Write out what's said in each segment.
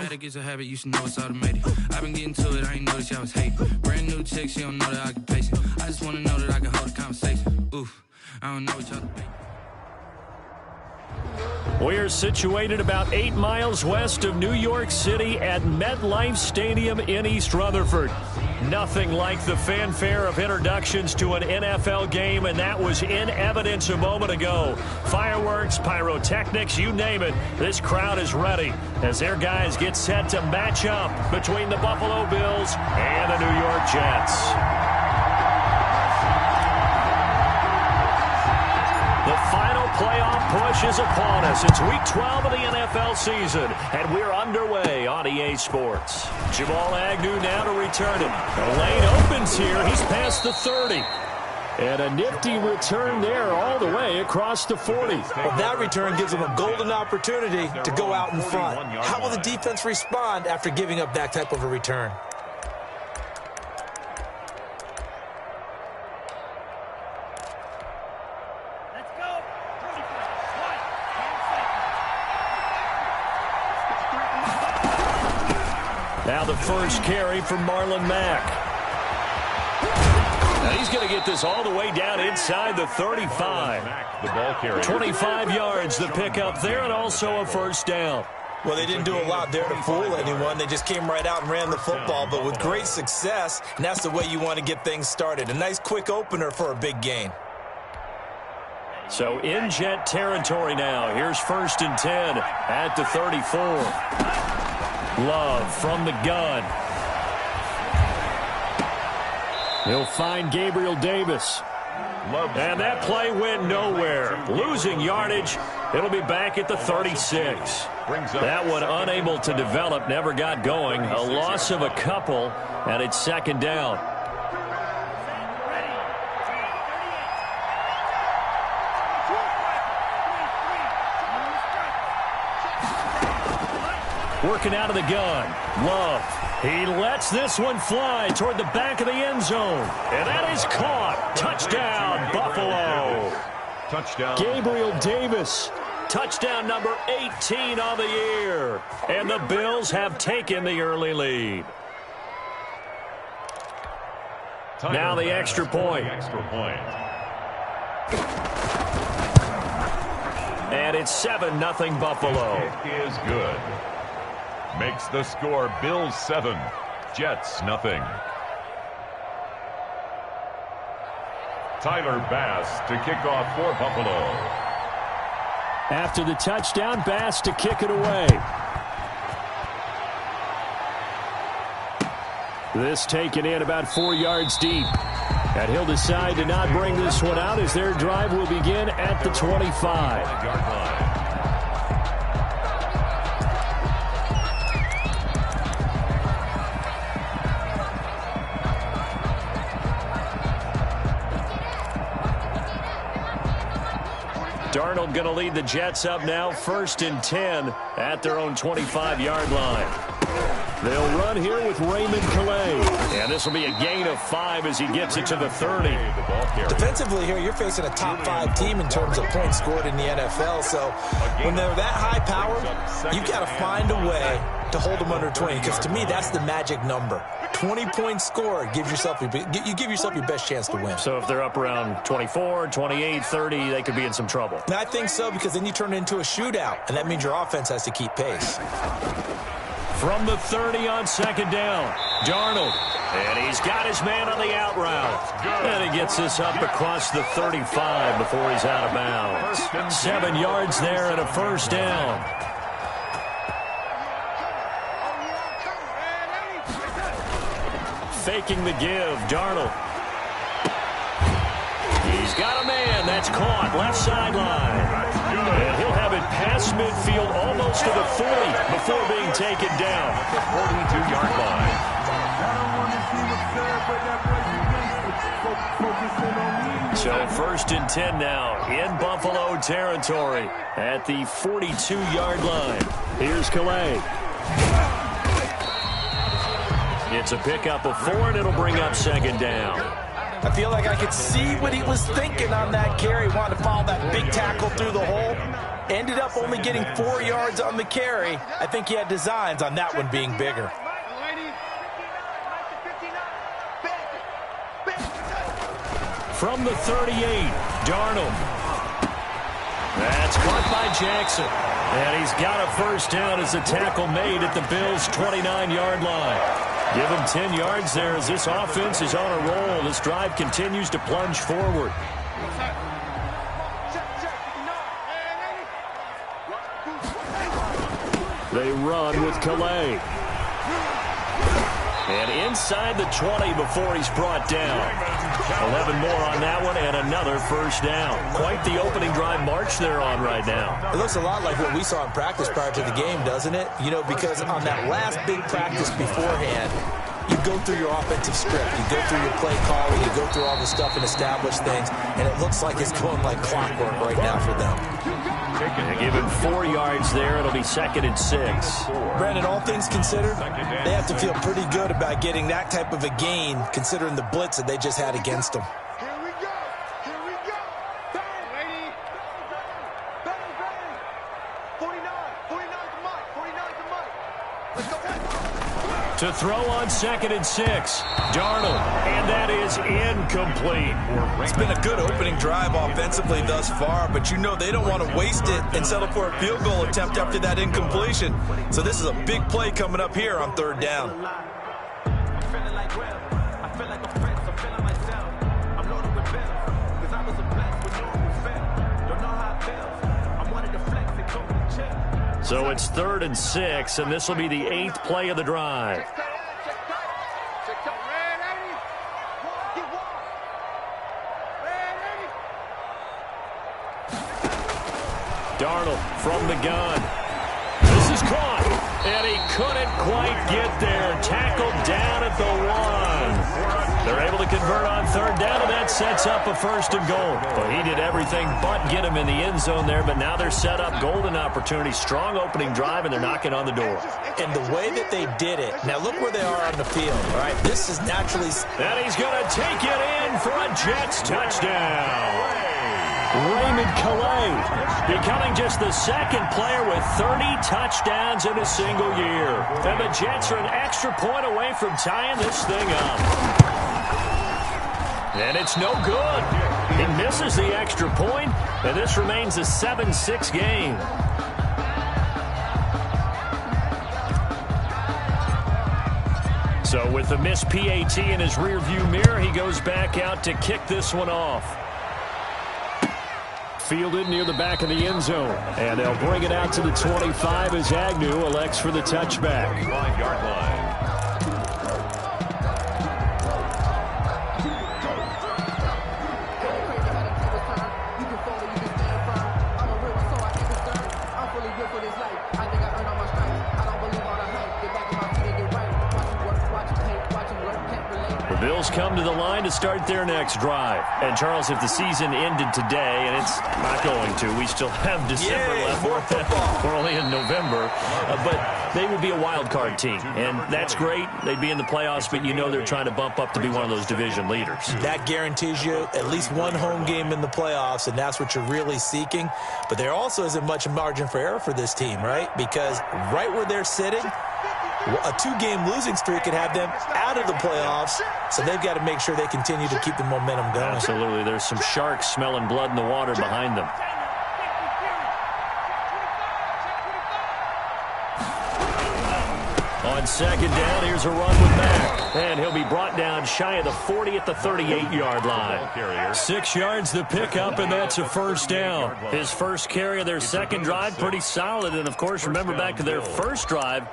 Automatic is a habit, you should know it's automated. I've been getting to it, I ain't noticed y'all was hating. Brand new chick, she don't know that I can pace it. I just wanna know that I can hold a conversation. Oof, I don't know what y'all debating. We're situated about 8 miles west of New York City at MetLife Stadium in East Rutherford. Nothing like the fanfare of introductions to an NFL game, and that was in evidence a moment ago. Fireworks, pyrotechnics, you name it. This crowd is ready as their guys get set to match up between the Buffalo Bills and the New York Jets. The final playoff push is upon us. It's Week 12 of the NFL season, and we're underway on EA Sports. Jamal Agnew now to return it. The lane opens here. He's past the 30. And a nifty return there all the way across the 40. Well, that return gives them a golden opportunity to go out in front. How will the defense respond after giving up that type of a return? Now the first carry from Marlon Mack. Now he's going to get this all the way down inside the 35. The ball carrier. 25 yards the pickup there, and also a first down. Well, they didn't do a lot there to fool anyone. They just came right out and ran the football, but with great success, and that's the way you want to get things started. A nice quick opener for a big gain. So in Jet territory now. Here's 1st and 10 at the 34. Love from the gun. He'll find Gabriel Davis. And that play went nowhere. Losing yardage. It'll be back at the 36. That one unable to develop, never got going. A loss of a couple, and it's 2nd down. Working out of the gun. Love. He lets this one fly toward the back of the end zone. And that is caught. Touchdown, Buffalo. Touchdown. Gabriel Davis. Touchdown number 18 on the year. And the Bills have taken the early lead. Now the extra point. And it's 7-0 Buffalo. It is good. Makes the score Bills 7, Jets nothing. Tyler Bass to kick off for Buffalo. After the touchdown, Bass to kick it away. This taken in about 4 yards deep. And he'll decide to not bring this one out as their drive will begin at the 25. Darnold going to lead the Jets up now, 1st and 10 at their own 25-yard line. They'll run here with Raymond Calais. And this will be a gain of 5 as he gets it to the 30. Defensively here, you're facing a top 5 team in terms of points scored in the NFL. So when they're that high-powered, you've got to find a way to hold them under 20. Because to me, that's the magic number. 20 points scored, you give yourself your best chance to win. So if they're up around 24, 28, 30, they could be in some trouble. I think so, because then you turn it into a shootout, and that means your offense has to keep pace. From the 30 on 2nd down, Darnold. And he's got his man on the out route. And he gets this up across the 35 before he's out of bounds. 7 yards there and a first down. Faking the give, Darnold. He's got a man. That's caught. Left sideline. And he'll have it past midfield almost to the 40 before being taken down. The 42-yard line. So 1st and 10 now in Buffalo territory at the 42-yard line. Here's Calais. It's a pickup of 4, and it'll bring up 2nd down. I feel like I could see what he was thinking on that carry. Wanted to follow that big tackle through the hole. Ended up only getting 4 yards on the carry. I think he had designs on that one being bigger. From the 38, Darnold. That's caught by Jackson. And he's got a first down as a tackle made at the Bills' 29-yard line. Give him 10 yards there as this offense is on a roll. This drive continues to plunge forward. They run with Calais. And inside the 20 before he's brought down. 11 more on that one and another first down. Quite the opening drive march they're on right now. It looks a lot like what we saw in practice prior to the game, doesn't it? You know, because on that last big practice beforehand, you go through your offensive script. You go through your play calling. You go through all the stuff and establish things. And it looks like it's going like clockwork right now for them. They give him 4 yards there. It'll be 2nd and 6. Brandon, all things considered, they have to feel pretty good about getting that type of a gain considering the blitz that they just had against them. Here we go. Here we go. Bang. Lady. Bang, bang. 49. 49 to Mike. 49 to Mike. Let's go. To throw on 2nd and 6. Darnold. And that is incomplete. It's been a good opening drive offensively thus far, but you know they don't want to waste it and settle for a field goal attempt after that incompletion. So this is a big play coming up here on 3rd down. So it's 3rd and 6, and this will be the 8th play of the drive. Darnold from the gun. This is caught, and he couldn't quite get there. Tackled down at the 1. They're able to convert on 3rd down, and that sets up a 1st and goal. Well, he did everything but get him in the end zone there, but now they're set up golden opportunity. Strong opening drive, and they're knocking on the door. And the way that they did it, now look where they are on the field, all right? This is naturally... And he's going to take it in for a Jets touchdown. Raymond Calais becoming just the 2nd player with 30 touchdowns in a single year. And the Jets are an extra point away from tying this thing up. And it's no good. He misses the extra point, and this remains a 7-6 game. So with the missed PAT in his rearview mirror, he goes back out to kick this one off. Fielded near the back of the end zone. And they'll bring it out to the 25 as Agnew elects for the touchback. 5-yard line. The Bills come to the line to start their next drive. And, Charles, if the season ended today, and it's not going to, we still have December left. More football. We're only in November. But they would be a wild card team. And that's great. They'd be in the playoffs, but you know they're trying to bump up to be one of those division leaders. That guarantees you at least one home game in the playoffs, and that's what you're really seeking. But there also isn't much margin for error for this team, right? Because right where they're sitting, a 2-game losing streak could have them out of the playoffs, so they've got to make sure they continue to keep the momentum going. Absolutely. There's some sharks smelling blood in the water behind them. On 2nd down, here's a run with Mack. And he'll be brought down shy of the 40 at the 38-yard line. 6 yards the pickup, and that's a 1st down. His first carry of their 2nd drive, pretty solid. And, of course, remember back to their first drive,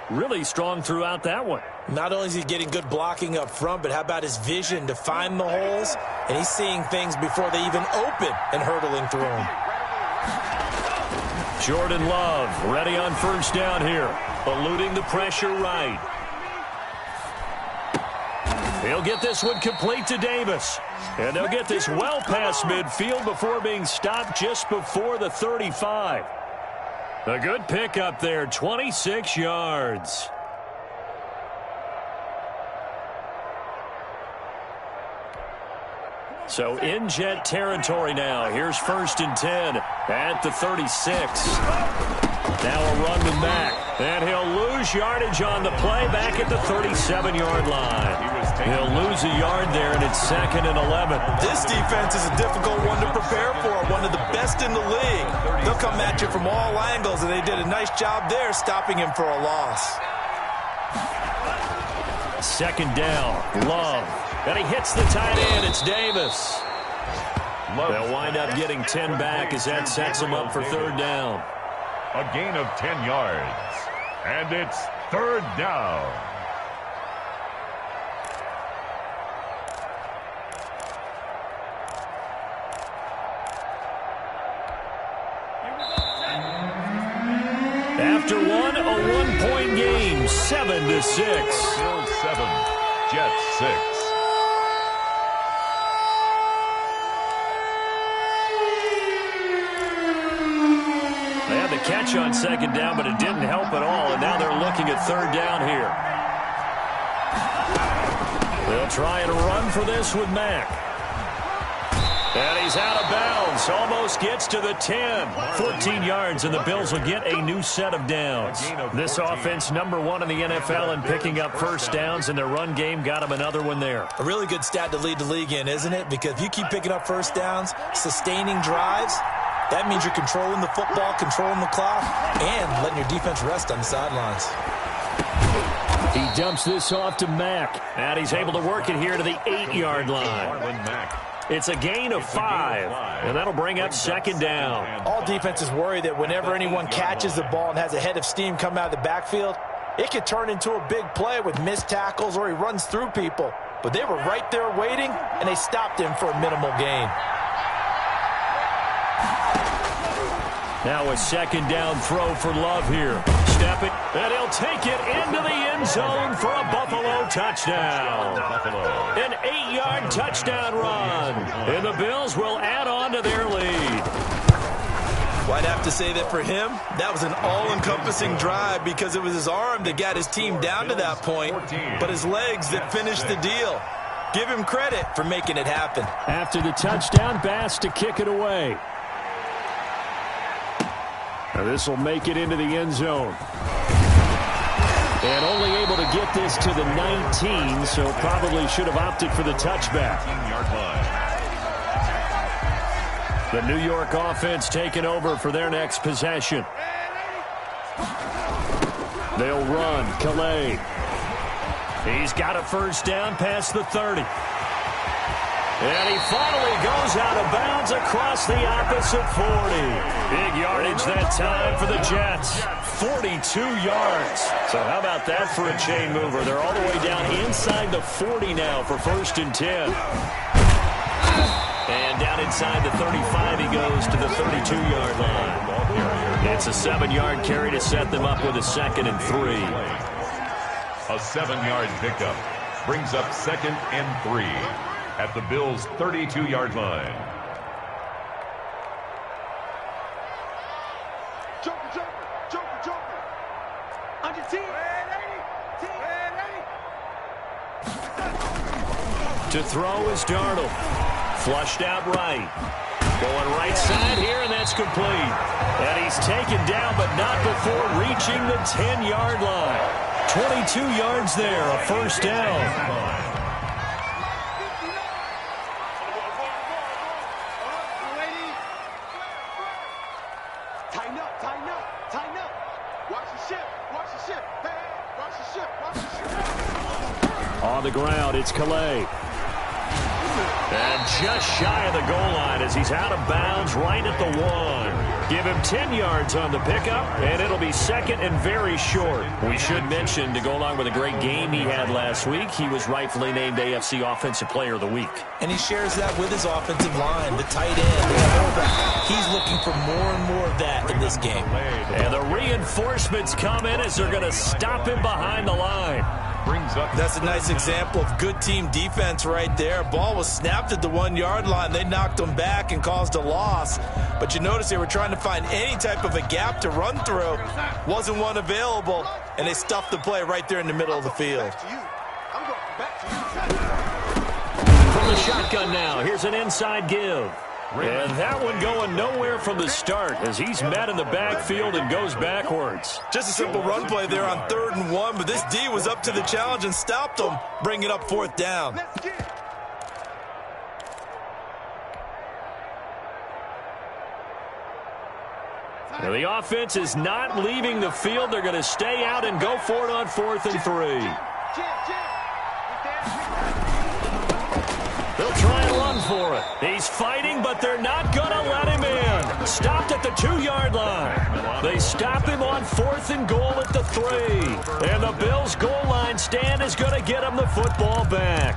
really strong throughout that one. Not only is he getting good blocking up front, but how about his vision to find the holes? And he's seeing things before they even open and hurdling through them. Jordan Love ready on 1st down here. Eluding the pressure right. He'll get this one complete to Davis. And they'll get this well past midfield before being stopped just before the 35. A good pickup there, 26 yards. So in Jet territory now. Here's 1st and 10 at the 36. Now a run to Mack. And he'll lose yardage on the play back at the 37-yard line. He'll lose a yard there, and it's 2nd and 11. This defense is a difficult one to prepare for, one of the best in the league. They'll come at you from all angles, and they did a nice job there stopping him for a loss. 2nd down, Love. And he hits the tight end. It's Davis. They'll wind up getting 10 back as that sets them up for 3rd down. A gain of 10 yards. And it's 3rd down. After one, a 1-point game, 7-6. Bills 7, Jets 6. They had the catch on 2nd down, but it didn't help at all, and now they're looking at 3rd down here. They'll try and run for this with Mack. And he's out of bounds. Almost gets to the 10. 14 yards, and the Bills will get a new set of downs. This offense, number 1 in the NFL in picking up 1st downs, and their run game got them another one there. A really good stat to lead the league in, isn't it? Because if you keep picking up 1st downs, sustaining drives, that means you're controlling the football, controlling the clock, and letting your defense rest on the sidelines. He dumps this off to Mack, and he's able to work it here to the 8-yard line. It's a gain of 5, and that'll bring up 2nd down. All defenses worry that whenever anyone catches the ball and has a head of steam come out of the backfield, it could turn into a big play with missed tackles or he runs through people. But they were right there waiting, and they stopped him for a minimal gain. Now a 2nd down throw for Love here. Step it, and he'll take it into the end zone for a Buffalo touchdown. An 8-yard touchdown run. And the Bills will add on to their lead. Well, I'd have to say that for him, that was an all-encompassing drive because it was his arm that got his team down to that point, but his legs that finished the deal. Give him credit for making it happen. After the touchdown, Bass to kick it away. Now this will make it into the end zone. And only able to get this to the 19, so probably should have opted for the touchback. The New York offense taking over for their next possession. They'll run. Calais. He's got a 1st down past the 30. And he finally goes out of bounds across the opposite 40. Big yardage that time for the Jets. 42 yards. So how about that for a chain mover? They're all the way down inside the 40 now for 1st and 10. And down inside the 35 he goes to the 32-yard line. It's a 7-yard carry to set them up with a 2nd and 3. A 7-yard pickup brings up 2nd and 3. At the Bills' 32-yard line. Joker, Joker, Joker, Joker. On your team. To throw is Darnold. Flushed out right. Going right side here, and that's complete. And he's taken down, but not before reaching the 10-yard line. 22 yards there, a 1st down. On the ground, it's Calais. And just shy of the goal line as he's out of bounds right at the 1. Give him 10 yards on the pickup, and it'll be 2nd and very short. We should mention, to go along with a great game he had last week, he was rightfully named AFC Offensive Player of the Week. And he shares that with his offensive line, the tight end, the fullback. He's looking for more and more of that in this game. And the reinforcements come in as they're going to stop him behind the line. That's a nice example of good team defense right there. Ball was snapped at the 1-yard line. They knocked him back and caused a loss. But you notice they were trying to find any type of a gap to run through. Wasn't one available, and they stuffed the play right there in the middle of the field. From from the shotgun now. Here's an inside give. And that one going nowhere from the start as he's met in the backfield and goes backwards. Just a simple run play there on 3rd and 1, but this D was up to the challenge and stopped him, bringing it up 4th down. Now the offense is not leaving the field. They're going to stay out and go for it on 4th and 3. They'll try and run for it. He's fighting, but they're not going to let him in. Stopped at the 2-yard line. They stop him on 4th and goal at the 3. And the Bills' goal line stand is going to get him the football back.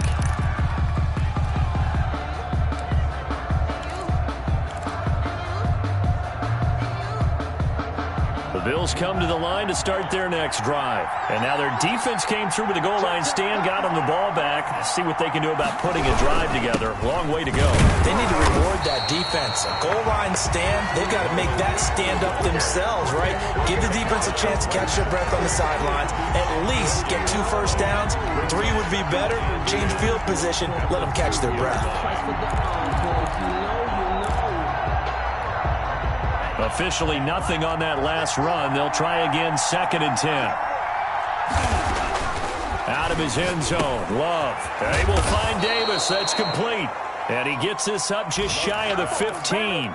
The Bills come to the line to start their next drive. And now their defense came through with the goal line stand, got them the ball back. See what they can do about putting a drive together. Long way to go. They need to reward that defense. A goal line stand, they've got to make that stand up themselves, right? Give the defense a chance to catch their breath on the sidelines. At least get 2 first downs. 3 would be better. Change field position. Let them catch their breath. Officially nothing on that last run. They'll try again, 2nd and 10. Out of his end zone, Love. They will find Davis. That's complete. And he gets this up just shy of the 15.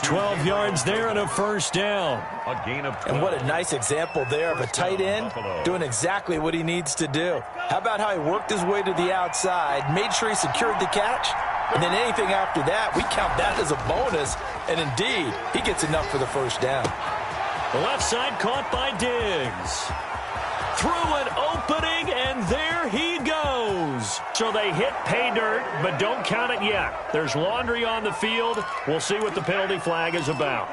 12 yards there and a first down. A gain of 12. And what a nice example there of a tight end doing exactly what he needs to do. How about how he worked his way to the outside, made sure he secured the catch, and then anything after that, we count that as a bonus. And indeed, he gets enough for the first down. The left side caught by Diggs. Through an opening, and there he goes. So they hit pay dirt, but don't count it yet. There's laundry on the field. We'll see what the penalty flag is about.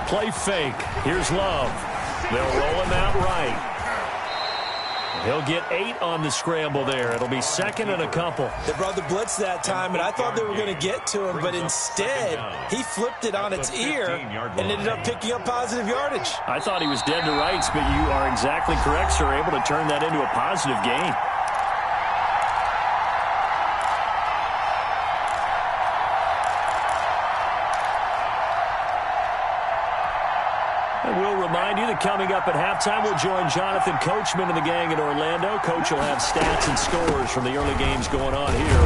Play fake. Here's Love. They'll roll him out right. He'll get 8 on the scramble there. It'll be 2nd and a couple. They brought the blitz that time, and I thought they were going to get to him, but instead, he flipped it on its ear and ended up picking up positive yardage. I thought he was dead to rights, but you are exactly correct, sir. Able to turn that into a positive gain. We'll remind you that coming up at halftime, we'll join Jonathan Coachman and the gang in Orlando. Coach will have stats and scores from the early games going on here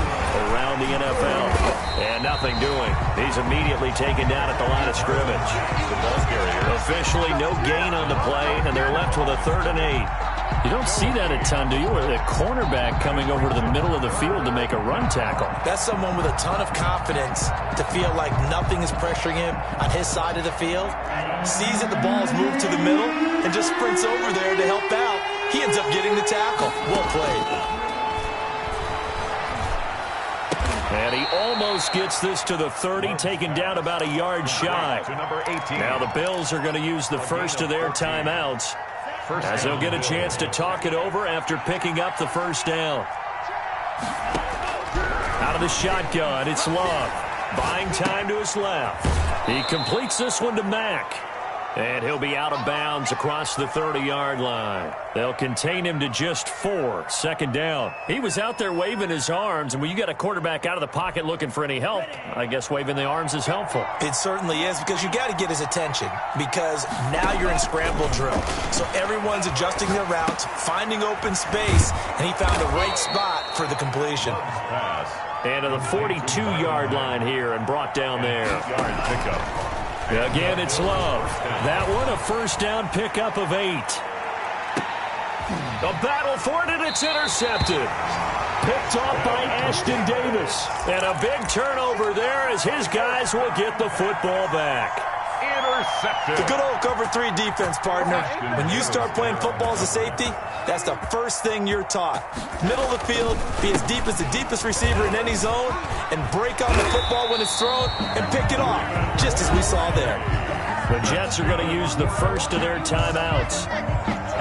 around the NFL. And nothing doing. He's immediately taken down at the line of scrimmage. Officially no gain on the play, and they're left with a 3rd and 8. You don't see that a ton, do you? With a cornerback coming over to the middle of the field to make a run tackle. That's someone with a ton of confidence to feel like nothing is pressuring him on his side of the field. Sees that the ball's moved to the middle and just sprints over there to help out. He ends up getting the tackle. Well played. And he almost gets this to the 30, taken down about a yard shy. Now the Bills are going to use the first of their timeouts, as they'll get a chance to talk it over after picking up the first down. Out of the shotgun, it's Love. Buying time to his left. He completes this one to Mack. And he'll be out of bounds across the 30-yard line. They'll contain him to just 4, 2nd down. He was out there waving his arms, and when you got a quarterback out of the pocket looking for any help, I guess waving the arms is helpful. It certainly is, because you got to get his attention, because now you're in scramble drill. So everyone's adjusting their routes, finding open space, and he found the right spot for the completion. And to the 42-yard line here and brought down there. Again, it's Love. That one, a first down pickup of 8. A battle for it, and it's intercepted. Picked off by Ashton Davis. And a big turnover there as his guys will get the football back. Intercepted. The good old cover 3 defense, partner. When you start playing football as a safety, that's the first thing you're taught. Middle of the field, be as deep as the deepest receiver in any zone, and break on the football when it's thrown and pick it off, just as we saw there. The Jets are going to use the first of their timeouts.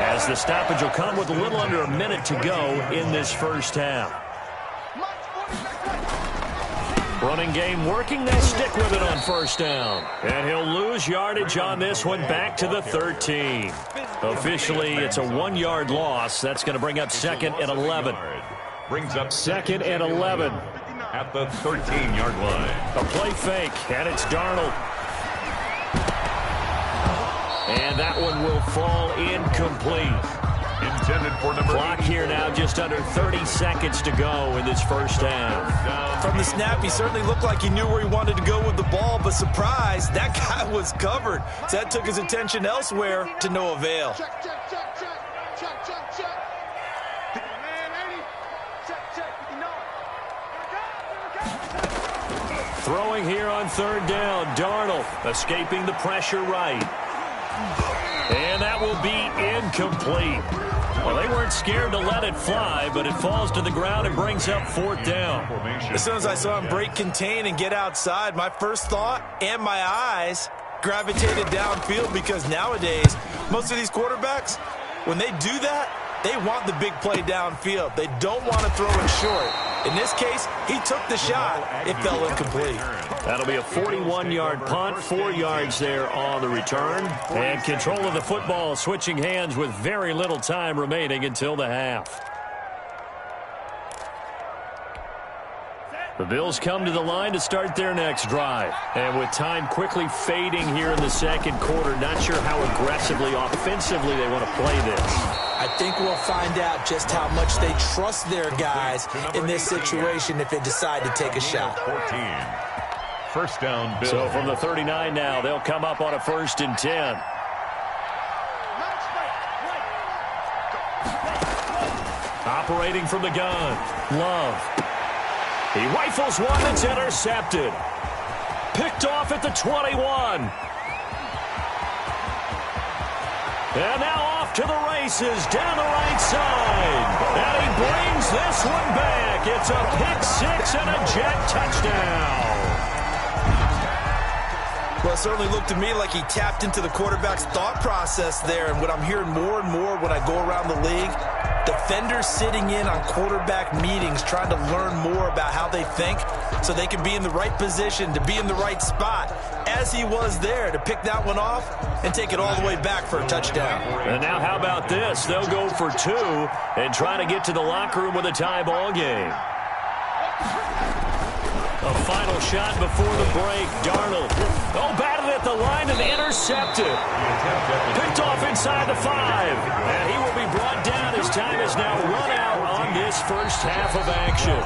as the stoppage will come with a little under a minute to go in this first half. Running game working. They'll stick with it on first down. And he'll lose yardage on this one back to the 13. Officially, it's a 1-yard loss. That's going to bring up 2nd and 11. Brings up 2nd and 11. At the 13-yard line. A play fake, and it's Darnold. And that one will fall incomplete. Intended for number Clock here now, just under 30 seconds to go in this first half. From the snap, he certainly looked like he knew where he wanted to go with the ball, but surprise, that guy was covered. So that took his attention elsewhere to no avail. Check, check, check, check, check, check, check. Man, 80. Check, check, 59. Throwing here on 3rd down, Darnold escaping the pressure right. And that will be incomplete. Well, they weren't scared to let it fly, but it falls to the ground and brings up 4th down. As soon as I saw him break contain and get outside, my first thought and my eyes gravitated downfield, because nowadays, most of these quarterbacks, when they do that, they want the big play downfield. They don't want to throw it short. In this case, he took the shot. It fell incomplete. That'll be a 41-yard punt, 4 yards there on the return. And control of the football switching hands with very little time remaining until the half. The Bills come to the line to start their next drive. And with time quickly fading here in the second quarter, not sure how aggressively, offensively they want to play this. I think we'll find out just how much they trust their guys in this situation if they decide to take a shot. 14. First down, Bills. So from the 39 now, they'll come up on a 1st and 10. Operating from the gun, Love. He rifles one that's intercepted. Picked off at the 21. And now off to the races down the right side. And he brings this one back. It's a pick 6 and a jet touchdown. Well, it certainly looked to me like he tapped into the quarterback's thought process there. And what I'm hearing more and more when I go around the league, defenders sitting in on quarterback meetings trying to learn more about how they think so they can be in the right position, to be in the right spot, as he was there, to pick that one off and take it all the way back for a touchdown. And now how about this? They'll go for 2 and try to get to the locker room with a tie ball game. A final shot before the break. Darnold. Oh, batted at the line and intercepted. Picked off inside the 5. And he will be brought down as time is now run out on this first half of action.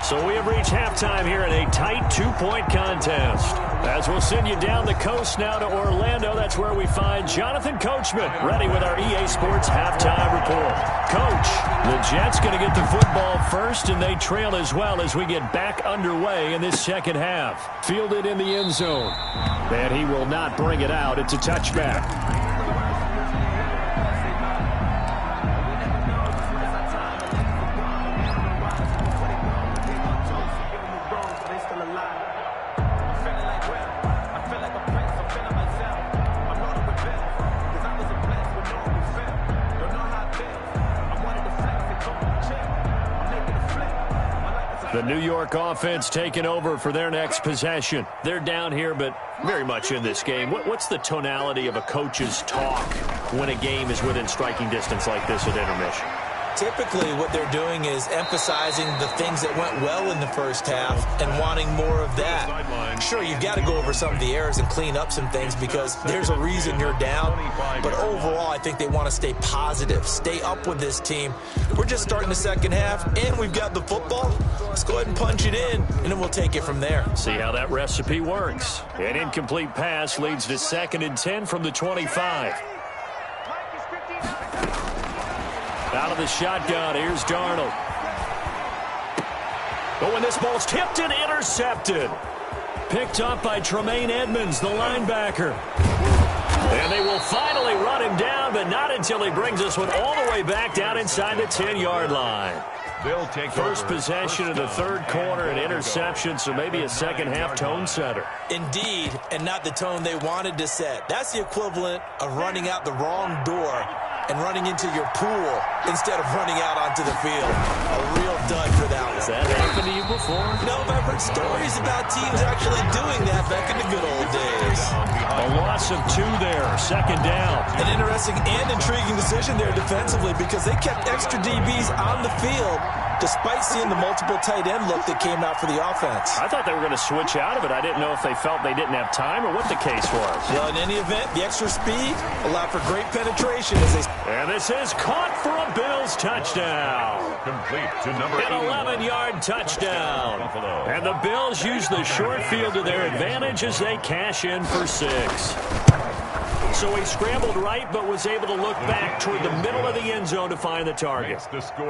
So we have reached halftime here in a tight 2-point contest. As we'll send you down the coast now to Orlando, that's where we find Jonathan Coachman ready with our EA Sports halftime report. Coach, the Jets going to get the football first, and they trail as well as we get back underway in this second half. Fielded in the end zone. And he will not bring it out. It's a touchback. The New York offense taking over for their next possession. They're down here, but very much in this game. What's the tonality of a coach's talk when a game is within striking distance like this at intermission? Typically, what they're doing is emphasizing the things that went well in the first half and wanting more of that. Sure, you've got to go over some of the errors and clean up some things because there's a reason you're down. But overall, I think they want to stay positive, stay up with this team. We're just starting the second half, and we've got the football. Let's go ahead and punch it in, and then we'll take it from there. See how that recipe works. An incomplete pass leads to 2nd and 10 from the 25. Out of the shotgun, here's Darnold. Oh, and this ball's tipped and intercepted. Picked up by Tremaine Edmonds, the linebacker. And they will finally run him down, but not until he brings this one all the way back down inside the 10-yard line. They'll take First possession of the third quarter, an interception, so maybe a second-half tone setter. Indeed, and not the tone they wanted to set. That's the equivalent of running out the wrong door and running into your pool instead of running out onto the field. A real dud for that one. Has that happened to you before? No, I've heard stories about teams actually doing that back in the good old days. A loss of 2 there, second down. An interesting and intriguing decision there defensively because they kept extra DBs on the field despite seeing the multiple tight end look that came out for the offense. I thought they were going to switch out of it. I didn't know if they felt they didn't have time or what the case was. Well, in any event, the extra speed allowed for great penetration as they... And this is caught for a Bills touchdown. Complete to number An 11-yard touchdown. And the Bills use the short field to their advantage as they cash in for 6. So he scrambled right, but was able to look back toward the middle of the end zone to find the target.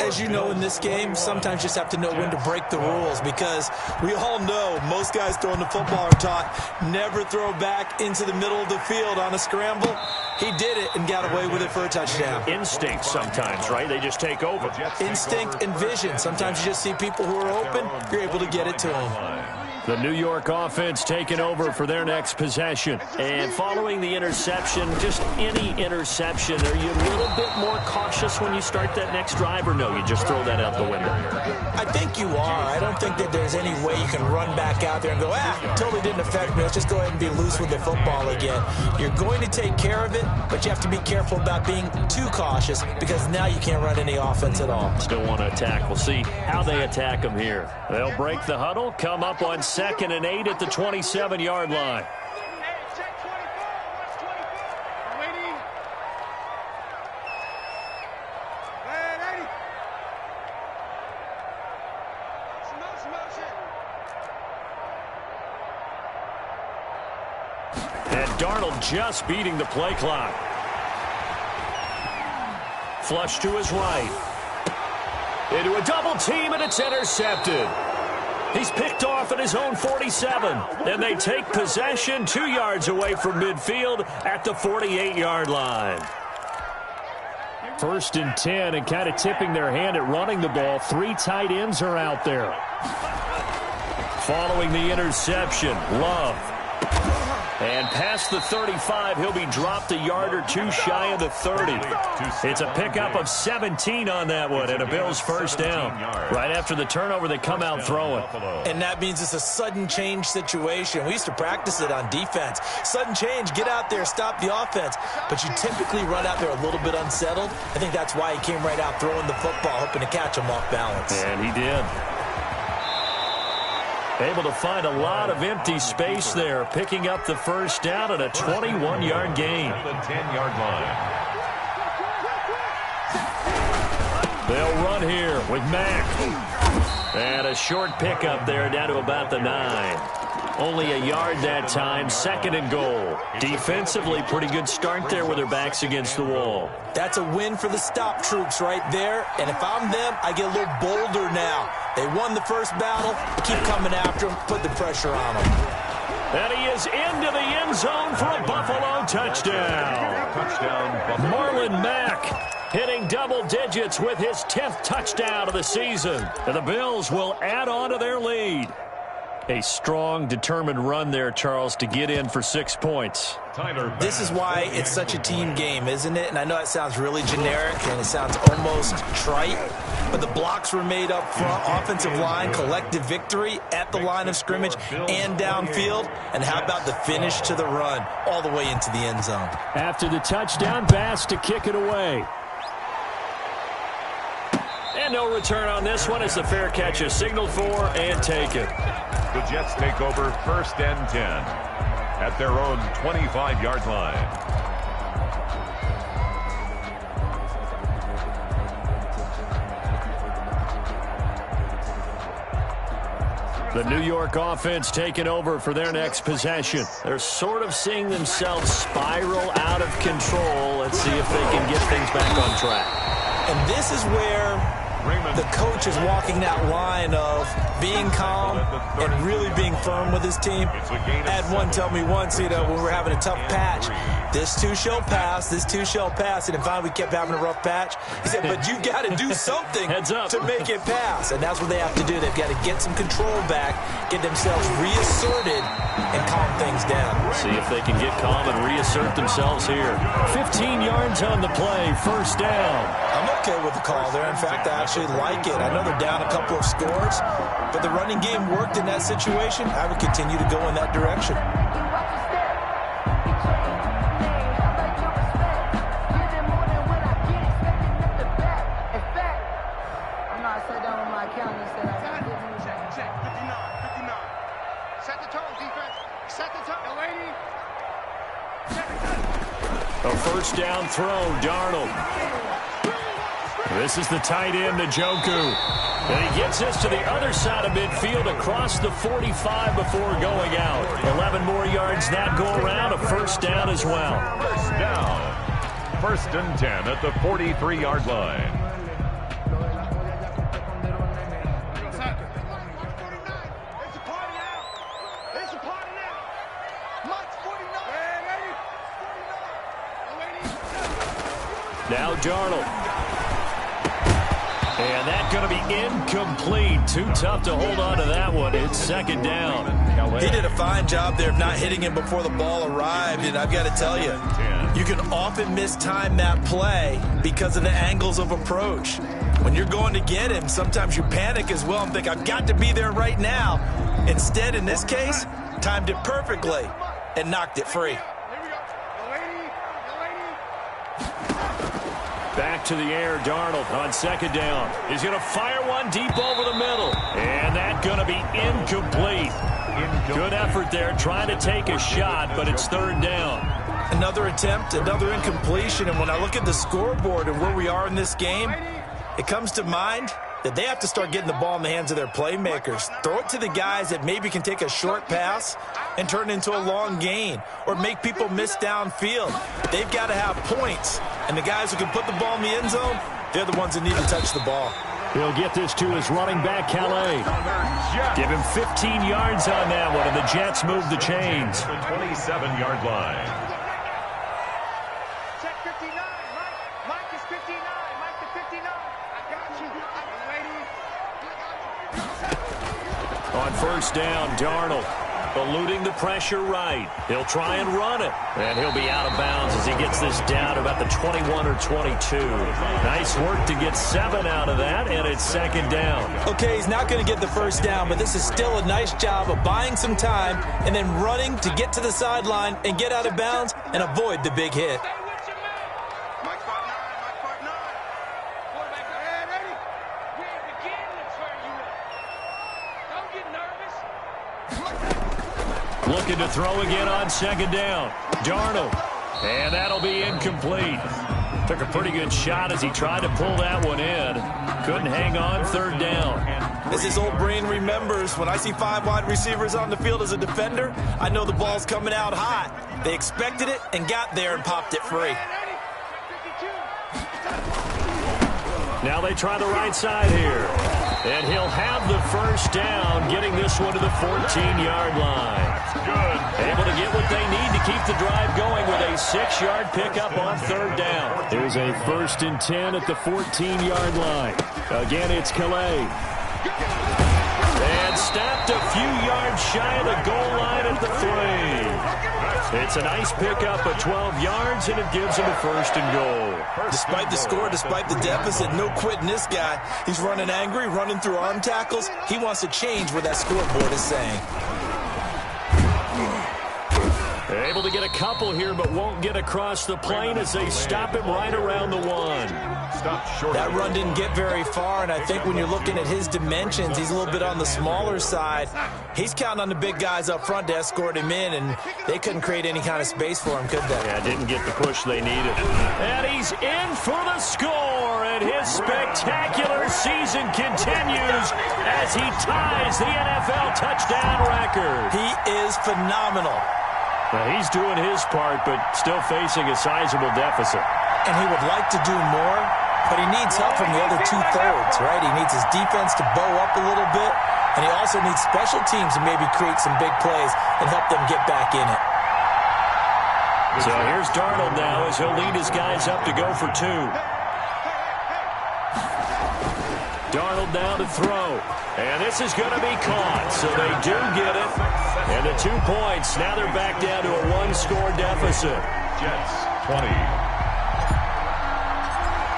As you know, in this game, sometimes you just have to know when to break the rules because we all know most guys throwing the football are taught never throw back into the middle of the field on a scramble. He did it and got away with it for a touchdown. Instinct sometimes, right? They just take over. Instinct and vision. Sometimes you just see people who are open, you're able to get it to them. The New York offense taking over for their next possession. And following the interception, just any interception, are you a little bit more cautious when you start that next drive, or no, you just throw that out the window? I think you are. I don't think that there's any way you can run back out there and go, totally didn't affect me. Let's just go ahead and be loose with the football again. You're going to take care of it, but you have to be careful about being too cautious because now you can't run any offense at all. Still want to attack. We'll see how they attack them here. They'll break the huddle, come up on 2nd and 8 at the 27-yard line. And Darnold just beating the play clock. Flush to his right. Into a double team, and it's intercepted. He's picked off at his own 47. And they take possession 2 yards away from midfield at the 48-yard line. 1st and 10, and kind of tipping their hand at running the ball. 3 tight ends are out there. Following the interception, Love. And past the 35, he'll be dropped a yard or 2 shy of the 30. It's a pickup of 17 on that one, and a Bills first down. Right after the turnover, they come out throwing. And that means it's a sudden change situation. We used to practice it on defense. Sudden change, get out there, stop the offense. But you typically run out there a little bit unsettled. I think that's why he came right out throwing the football, hoping to catch him off balance. And he did. Able to find a lot of empty space there, picking up the first down at a 21-yard gain. At the 10-yard line. They'll run here with Mack. And a short pickup there down to about the 9. Only a yard that time, 2nd and goal. Defensively, pretty good start there with their backs against the wall. That's a win for the stop troops right there. And if I'm them, I get a little bolder now. They won the first battle. Keep coming after them. Put the pressure on them. And he is into the end zone for a Buffalo touchdown. Marlon Mack hitting double digits with his 10th touchdown of the season. And the Bills will add on to their lead. A strong, determined run there, Charles, to get in for 6 points. This is why it's such a team game, isn't it? And I know it sounds really generic and it sounds almost trite, but the blocks were made up front, offensive line, collective victory at the line of scrimmage and downfield. And how about the finish to the run all the way into the end zone? After the touchdown, Bass to kick it away. And no return on this one as the fair catch is signaled for and taken. The Jets take over 1st and 10 at their own 25-yard line. The New York offense taking over for their next possession. They're sort of seeing themselves spiral out of control. Let's see if they can get things back on track. And this is where the coach is walking that line of being calm and really being firm with his team. I had one tell me once, when we're having a tough patch, this too shall pass, this too shall pass. And finally we kept having a rough patch. He said, but you got to do something to make it pass. And that's what they have to do. They've got to get some control back, get themselves reasserted, and calm things down. See if they can get calm and reassert themselves here. 15 yards yards on the play. First down. I'm okay with the call there. In fact, I actually like it. I know they're down a couple of scores, but the running game worked in that situation. I would continue to go in that direction. A first down throw, Darnold. This is the tight end, Njoku. And he gets this to the other side of midfield across the 45 before going out. 11 more yards that go around, a first down as well. First down. First and 10 at the 43-yard line. Now Darnold. And that's going to be incomplete. Too tough to hold on to that one. It's second down. He did a fine job there of not hitting him before the ball arrived, and I've got to tell you, you can often mistime that play because of the angles of approach. When you're going to get him, sometimes you panic as well and think, I've got to be there right now. Instead, in this case, timed it perfectly and knocked it free. Back to the air, Darnold on second down. He's going to fire one deep over the middle. And that's going to be incomplete. Good effort there trying to take a shot, but it's third down. Another attempt, another incompletion. And when I look at the scoreboard and where we are in this game, it comes to mind that they have to start getting the ball in the hands of their playmakers. Throw it to the guys that maybe can take a short pass and turn it into a long gain or make people miss downfield. They've got to have points. And the guys who can put the ball in the end zone, they're the ones that need to touch the ball. He'll get this to his running back, Calais. Give him 15 yards on that one, and the Jets move the chains. The 27-yard line. Check 59. Mike is 59. Mike to 59. I got you. On first down, Darnold eluding the pressure right. He'll try and run it. And he'll be out of bounds as he gets this down to about the 21 or 22. Nice work to get 7 out of that, and it's second down. Okay, he's not going to get the first down, but this is still a nice job of buying some time and then running to get to the sideline and get out of bounds and avoid the big hit. Looking to throw again on second down. Darnold. And that'll be incomplete. Took a pretty good shot as he tried to pull that one in. Couldn't hang on, third down. As his old brain remembers, when I see 5 wide receivers on the field as a defender, I know the ball's coming out hot. They expected it and got there and popped it free. Now they try the right side here. And he'll have the first down, getting this one to the 14-yard line. Good. Able to get what they need to keep the drive going with a 6-yard pickup on third down. There's a 1st and 10 at the 14-yard line. Again, it's Calais. And stopped a few yards shy of the goal line at the 3. It's a nice pickup of 12 yards, and it gives him a 1st and goal. Despite the score, despite the deficit, no quitting this guy. He's running angry, running through arm tackles. He wants to change what that scoreboard is saying. Able to get a couple here, but won't get across the plane as they stop him right around the 1. That run didn't get very far, and I think when you're looking at his dimensions, he's a little bit on the smaller side. He's counting on the big guys up front to escort him in, and they couldn't create any kind of space for him, could they? Yeah, didn't get the push they needed. And he's in for the score, and his spectacular season continues as he ties the NFL touchdown record. He is phenomenal. Well, he's doing his part, but still facing a sizable deficit. And he would like to do more, but he needs help from the other 2/3, right? He needs his defense to bow up a little bit, and he also needs special teams to maybe create some big plays and help them get back in it. So here's Darnold now as he'll lead his guys up to go for 2. Darnold now to throw. And this is going to be caught, so they do get it. And the 2 points, now they're back down to a 1-score deficit. Jets 20.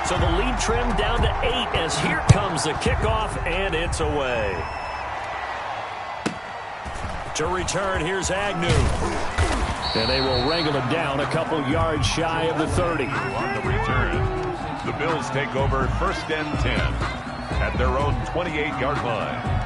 So the lead trimmed down to 8 as here comes the kickoff, and it's away. To return, here's Agnew. And they will wrangle him down a couple yards shy of the 30. On the return, the Bills take over 1st and 10 at their own 28-yard line.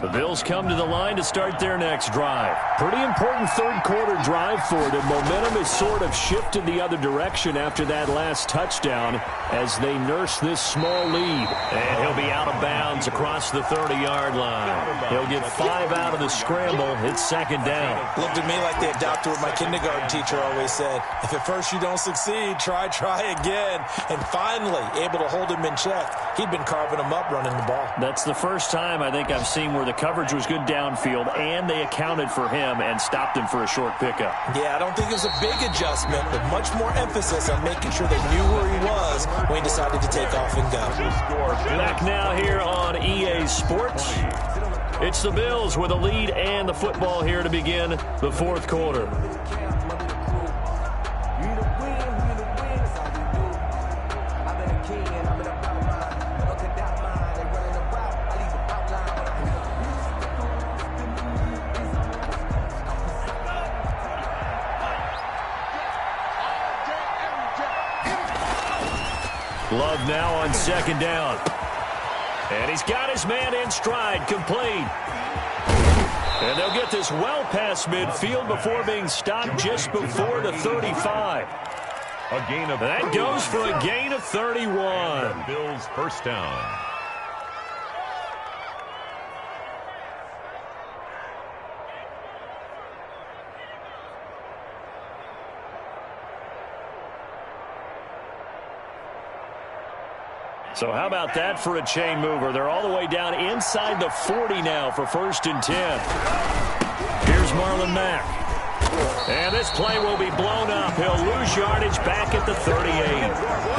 The Bills come to the line to start their next drive. Pretty important third-quarter drive for them. Momentum has sort of shifted the other direction after that last touchdown as they nurse this small lead. And he'll be out of bounds across the 30-yard line. He'll get 5 out of the scramble. It's 2nd down. Looked at me like they adopted what my kindergarten teacher always said. If at first you don't succeed, try again. And finally, able to hold him in check. He'd been carving him up running the ball. That's the first time I think I've seen where the coverage was good downfield, and they accounted for him and stopped him for a short pickup. Yeah, I don't think it was a big adjustment, but much more emphasis on making sure they knew where he was when he decided to take off and go. Back now here on EA Sports. It's the Bills with a lead and the football here to begin the 4th quarter. Love now on 2nd down. And he's got his man in stride, complete. And they'll get this well past midfield before being stopped just before the 35. A gain of that goes for a gain of 31. Bills 1st down. So how about that for a chain mover? They're all the way down inside the 40 now for 1st and 10. Here's Marlon Mack. And this play will be blown up. He'll lose yardage back at the 38.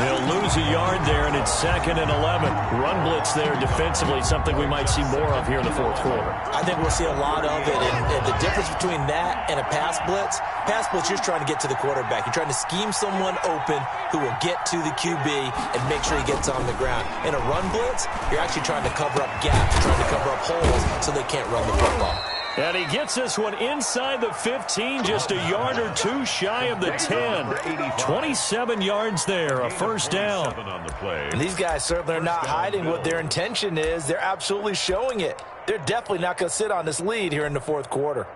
He'll lose a yard there, and it's 2nd and 11. Run blitz there defensively, something we might see more of here in the 4th quarter. I think we'll see a lot of it, and the difference between that and a pass blitz, you're just trying to get to the quarterback. You're trying to scheme someone open who will get to the QB and make sure he gets on the ground. In a run blitz, you're actually trying to cover up gaps, trying to cover up holes so they can't run the football. And he gets this one inside the 15, just a yard or two shy of the 10. 27 yards there, a 1st down. And these guys certainly are not hiding what their intention is. They're absolutely showing it. They're definitely not going to sit on this lead here in the 4th quarter.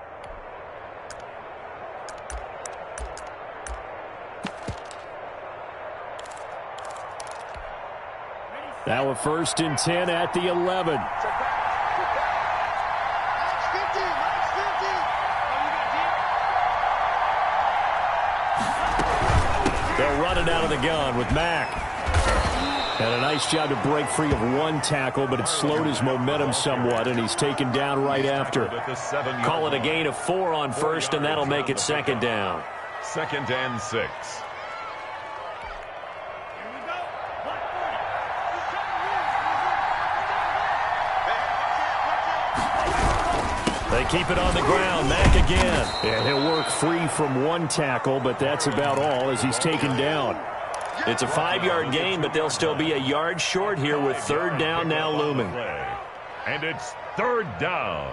Now a 1st and 10 at the 11. They'll run it out of the gun with Mack. And a nice job to break free of one tackle, but it slowed his momentum somewhat, and he's taken down right after. Call it a gain of 4 on 1st, and that'll make it 2nd down. 2nd and 6. They keep it on the ground. Mack again. And he'll work free from one tackle, but that's about all as he's taken down. It's a 5-yard gain, but they'll still be a yard short here with 3rd down now looming. And it's 3rd down.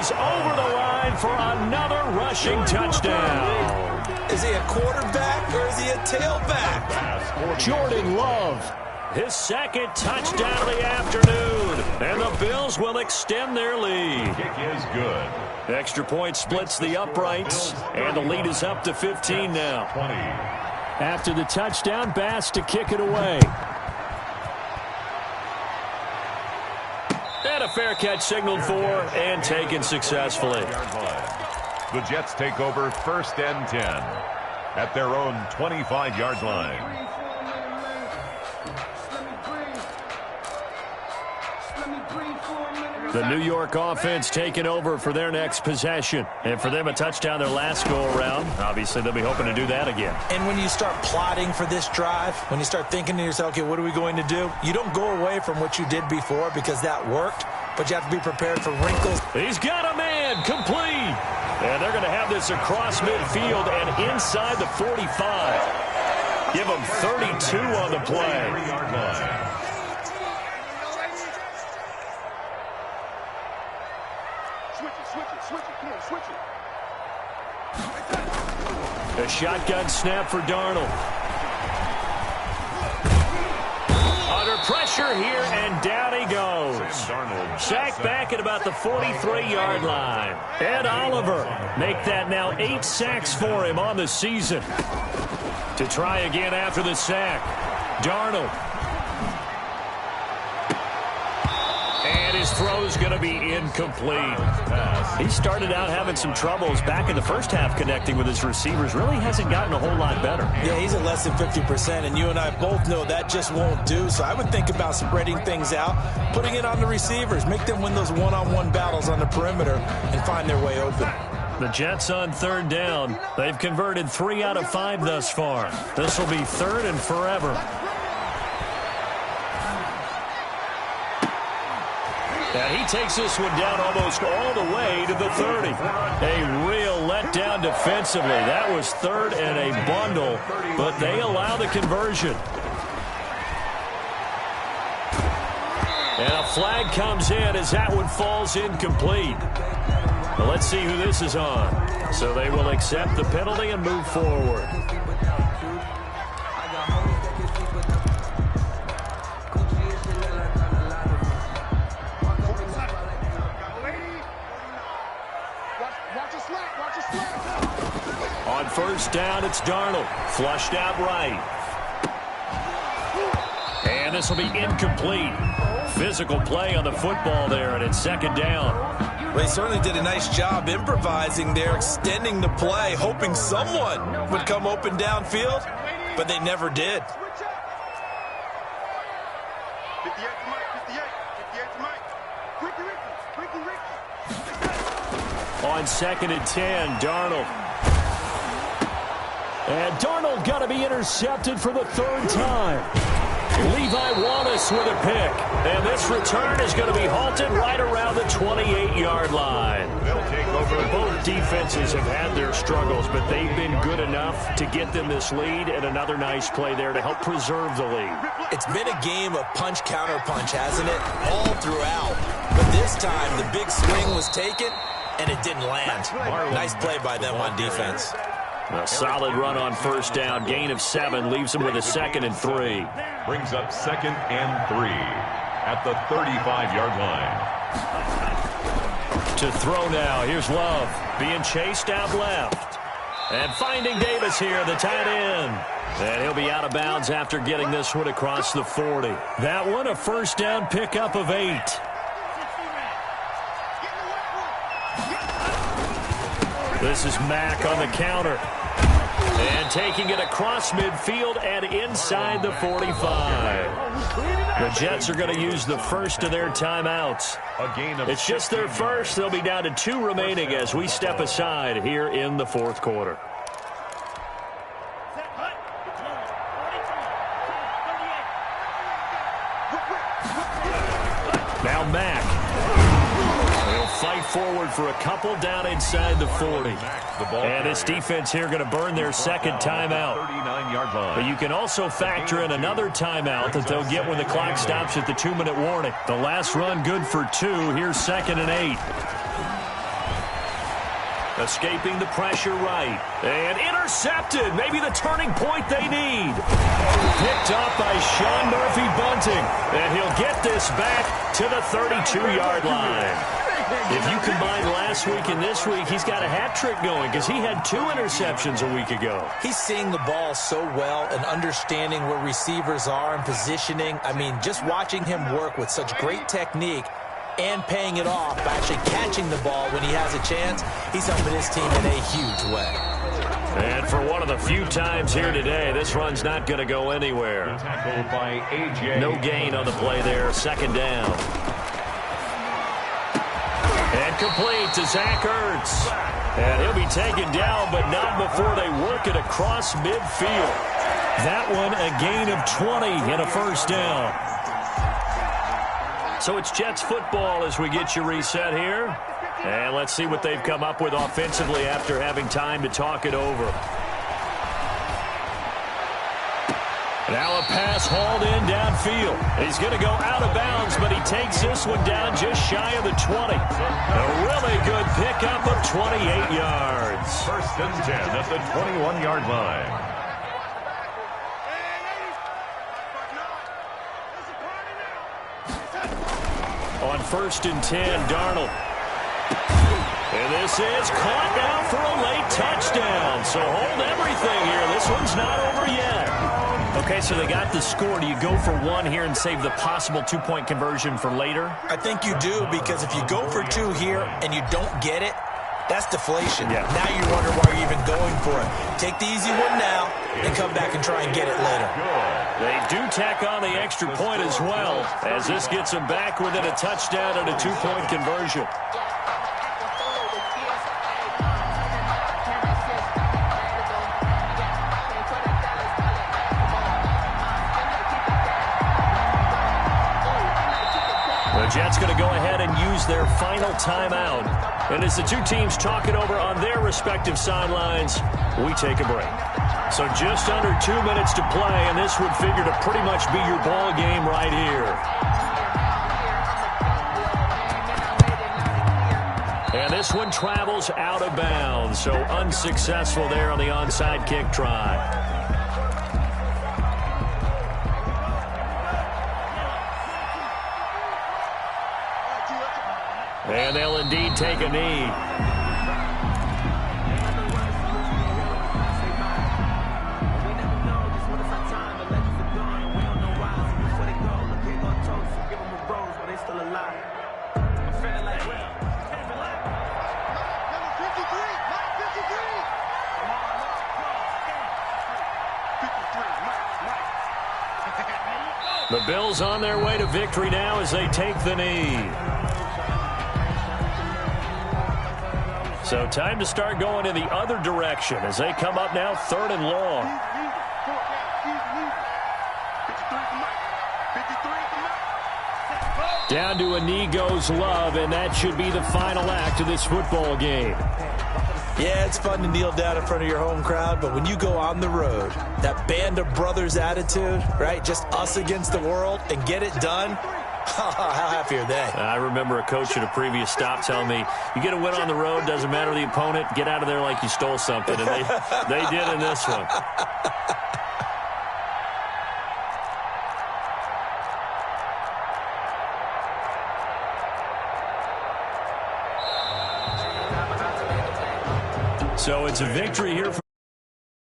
Over the line for another rushing touchdown. Is he a quarterback or is he a tailback? Jordan Love, his 2nd touchdown of the afternoon. And the Bills will extend their lead. Kick is good. Extra point splits the uprights, and the lead is up to 15 now. 20. After the touchdown, Bass to kick it away. And a fair catch signaled for and taken successfully. The Jets take over 1st and 10 at their own 25-yard line. The New York offense taking over for their next possession. And for them, a touchdown their last go-around. Obviously, they'll be hoping to do that again. And when you start plotting for this drive, when you start thinking to yourself, okay, what are we going to do? You don't go away from what you did before because that worked, but you have to be prepared for wrinkles. He's got a man, complete. And they're going to have this across midfield and inside the 45. Give them 32 on the play. A shotgun snap for Darnold. Under pressure here, and down he goes. Sacked back at about the 43-yard line. Ed Oliver make that now 8 sacks for him on the season. To try again after the sack. Darnold. And his throw's going to be incomplete. He started out having some troubles back in the first half connecting with his receivers. Really hasn't gotten a whole lot better. Yeah, he's at less than 50%, and you and I both know that just won't do. So I would think about spreading things out, putting it on the receivers, make them win those one-on-one battles on the perimeter and find their way open. The Jets on 3rd down. They've converted 3 out of 5 thus far. This will be 3rd and forever. And he takes this one down almost all the way to the 30. A real letdown defensively. That was 3rd and a bundle, but they allow the conversion. And a flag comes in as that one falls incomplete. Well, let's see who this is on. So they will accept the penalty and move forward. On 1st down, it's Darnold. Flushed out right. And this will be incomplete. Physical play on the football there, and it's 2nd down. Well, he certainly did a nice job improvising there, extending the play, hoping someone would come open downfield, but they never did. 58 to Mike, 58 to Mike. Ricky. On 2nd and 10, Darnold. And Darnold got to be intercepted for the 3rd time. Levi Wallace with a pick. And this return is going to be halted right around the 28-yard line. They'll take over. Both defenses have had their struggles, but they've been good enough to get them this lead, and another nice play there to help preserve the lead. It's been a game of punch-counter-punch, hasn't it? All throughout. But this time, the big swing was taken, and it didn't land. Nice play by them on defense. A solid run on 1st down. Gain of 7 leaves them with a 2nd and 3. Brings up 2nd and 3 at the 35-yard line. To throw now. Here's Love being chased out left. And finding Davis here, the tight end. And he'll be out of bounds after getting this one across the 40. That one a 1st down pickup of 8. This is Mack on the counter. And taking it across midfield and inside the 45. The Jets are going to use the first of their timeouts. It's just their first. They'll be down to 2 remaining as we step aside here in the 4th quarter. Now Mack. He'll fight forward for a couple down inside the 40. And this defense here going to burn their 2nd timeout. But you can also factor in another timeout that they'll get when the clock stops at the 2-minute warning. The last run good for 2. Here's 2nd and 8. Escaping the pressure right. And intercepted. Maybe the turning point they need. Picked up by Sean Murphy-Bunting. And he'll get this back to the 32-yard line. If you combine last week and this week, he's got a hat trick going because he had 2 interceptions a week ago. He's seeing the ball so well and understanding where receivers are and positioning. I mean, just watching him work with such great technique, and paying it off by actually catching the ball when he has a chance. He's helping his team in a huge way. And for one of the few times here today, this run's not going to go anywhere. Tackled by A.J. No gain on the play there. Second down. And complete to Zach Ertz. And he'll be taken down, but not before they work it across midfield. That one a gain of 20 and a first down. So it's Jets football as we get you reset here. And let's see what they've come up with offensively after having time to talk it over. Now a pass hauled in downfield. He's going to go out of bounds, but he takes this one down just shy of the 20. A really good pickup of 28 yards. First and 10 at the 21-yard line. On first and 10, Darnold. And this is caught now for a late touchdown. So hold everything here. This one's not over yet. Okay, so they got the score. Do you go for one here and save the possible two-point conversion for later? I think you do, because if you go for two here and you don't get it, that's deflation. Yeah. Now you wonder why you're even going for it. Take the easy one now and come back and try and get it later. They do tack on the extra point as well, as this gets them back within a touchdown and a two-point conversion. The Jets going to go ahead and use their final timeout. And as the two teams talk it over on their respective sidelines, we take a break. So just under 2 minutes to play, and this would figure to pretty much be your ball game right here. And this one travels out of bounds, so unsuccessful there on the onside kick try. And they'll indeed take a knee. The Bills on their way to victory now as they take the knee. So time to start going in the other direction as they come up now 3rd and long. Down to a knee goes Love, and that should be the final act of this football game. Yeah, it's fun to kneel down in front of your home crowd, but when you go on the road, that band of brothers attitude, right, just us against the world, and get it done, how happy are they? I remember a coach at a previous stop telling me, you get a win on the road, doesn't matter the opponent, get out of there like you stole something, and they did in this one. So it's a victory here for